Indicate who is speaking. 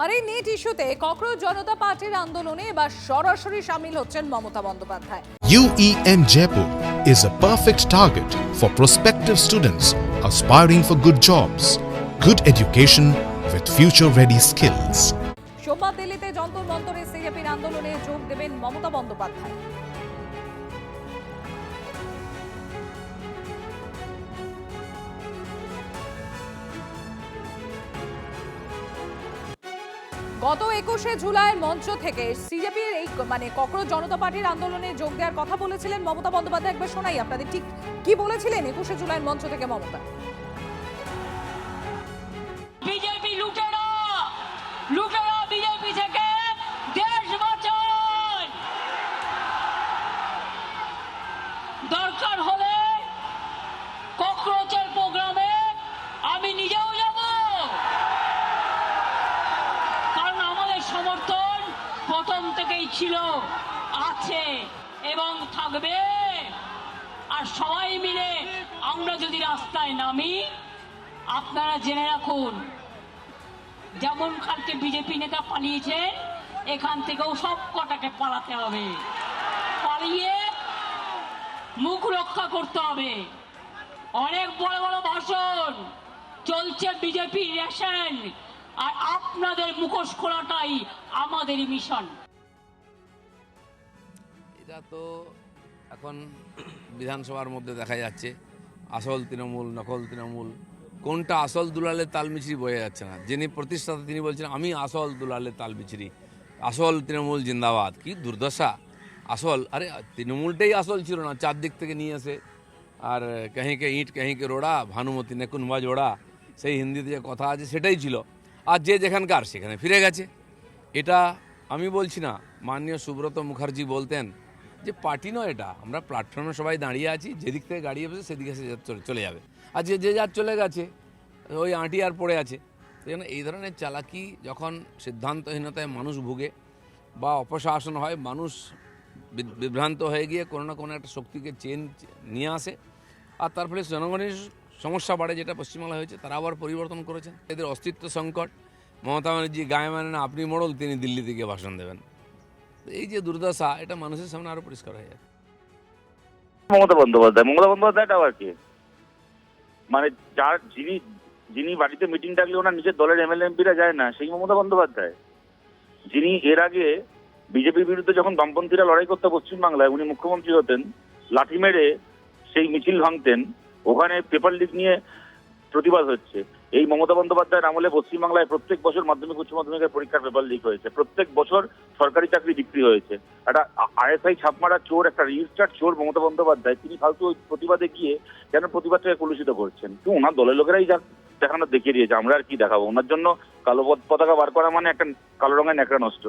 Speaker 1: আর এই নিট ইস্যুতে ককরোচ জনতা পার্টির আন্দোলনে এবার সরাসরি সামিল হচ্ছেন Mamata Bandyopadhyay.
Speaker 2: UEM Jaipur is a perfect target for prospective students aspiring for good jobs, good education with future-ready skills.
Speaker 1: সোমবার দিল্লিতে যন্তর মন্তরে সিজেপির আন্দোলনে যোগ দেবেন মমতা বন্দ্যোপাধ্যায়। গত 21শে জুলাইয়ের মঞ্চ থেকে সিজেপির এই ককরোচ জনতা পার্টির আন্দোলনে যোগ দেওয়ার কথা বলেছিলেন মমতা বন্দ্যোপাধ্যায়। একবার শোনাই আপনাদের ঠিক কি বলেছিলেন 21শে জুলাইয়ের মঞ্চ থেকে মমতা।
Speaker 3: বিজেপি লুটেরা লুটেরা বিজেপি থেকে দেশ বাঁচান, দরকার হলে ককরোচের প্রোগ্রামে আমি নিজেও যাব, কারণ আমাদের সমর্থন প্রথম থেকেই ছিল, আছে এবং থাকবে। আর সবাই মিলে আমরা যদি রাস্তায় নামি, আপনারা জেনে রাখুন, যেমন কালকে বিজেপি নেতা পালিয়েছে, এখান থেকেও সব কটাকে পালাতে হবে, পালিয়ে মুখ রক্ষা করতে হবে। অনেক বড় বড় ভাষণ চলছে বিজেপি রেশন, আর আপনাদের মুখোশ খোলাটাই আমাদের মিশন।
Speaker 4: এটা তো এখন বিধানসভার মধ্যে দেখা যাচ্ছে আসল তৃণমূল নকল তৃণমূল, কোনটা আসল দুলালের তাল মিছরি বোঝা যাচ্ছে না। যিনি প্রতিষ্ঠাতা তিনি বলছেন আমি আসল দুলালের তাল মিছরি, আসল তৃণমূল জিন্দাবাদ। কি দুর্দশা! আসল আরে তৃণমূলটাই আসল ছিল না, চারদিক থেকে নিয়ে এসে, আর কাহিঁকে ইট কাহিঁকে রোড়া ভানুমতি নেকুনবা জোড়া, সেই হিন্দিতে যে কথা আছে সেটাই ছিল। আর যে যেখানকার সেখানে ফিরে গেছে। এটা আমি বলছি না, মাননীয় সুব্রত মুখার্জি বলতেন যে পার্টি নয়, এটা আমরা প্ল্যাটফর্মে সবাই দাঁড়িয়ে আছি, যেদিক থেকে গাড়ি এসে সেদিকে সে চলে যাবে। আর যে যার চলে গেছে ওই আঁটি আর পড়ে আছে। এই ধরনের চালাকি যখন সিদ্ধান্তহীনতায় মানুষ ভুগে বা অপশাসন হয়, মানুষ বিভ্রান্ত হয়ে গিয়ে কোনো না কোনো একটা শক্তিকে চেন নিয়ে আসে, আর তার ফলে জনগণের সমস্যা বাড়ে, যেটা পশ্চিমবাংলা হয়েছে। তারা আবার পরিবর্তন করেছেন, এদের অস্তিত্ব সংকট। মমতা ব্যানার্জি গায়ে মানে না আপনি মোড়ল, তিনি দিল্লি থেকে ভাষণ দেবেন। এই যে দুর্দশা, এটা মানুষের সামনে আরো পরিষ্কার হয়ে যায়।
Speaker 5: মমতা বন্দ্যোপাধ্যায়টা আবার কি? মানে যার যিনি বাড়িতে মিটিং ডাকলে ওনার নিজের দলের এমএলএ এমপিরা যায় না, সেই মমতা বন্দ্যোপাধ্যায়। যিনি এর আগে বিজেপির বিরুদ্ধে যখন বামপন্থীরা লড়াই করতে পশ্চিমবাংলায় উনি মুখ্যমন্ত্রী হতেন, লাঠি মেরে সেই মিছিল ভাঙতেন, ওখানে পেপার লিক নিয়ে প্রতিবাদ হচ্ছে। এই মমতা বন্দ্যোপাধ্যায়ের আমলে পশ্চিমবাংলায় প্রত্যেক বছর মাধ্যমিক উচ্চ মাধ্যমিকের পরীক্ষার পেপার লিক হয়েছে, প্রত্যেক বছর সরকারি চাকরি বিক্রি হয়েছে। একটা আইএসআই ছাপমারা চোর, একটা রেজিস্টার্ড চোর মমতা বন্দ্যোপাধ্যায়, তিনি ফালতু ওই প্রতিবাদে গিয়ে কেন প্রতিবাদটাকে কলুষিত করছেন? তো ওনার দলের লোকেরাই যা দেখানো দেখিয়ে দিয়েছে, আমরা আর কি দেখাবো? ওনার জন্য কালো পতাকা বার করা মানে একটা কালো রঙের ন্যাকড়া নষ্ট।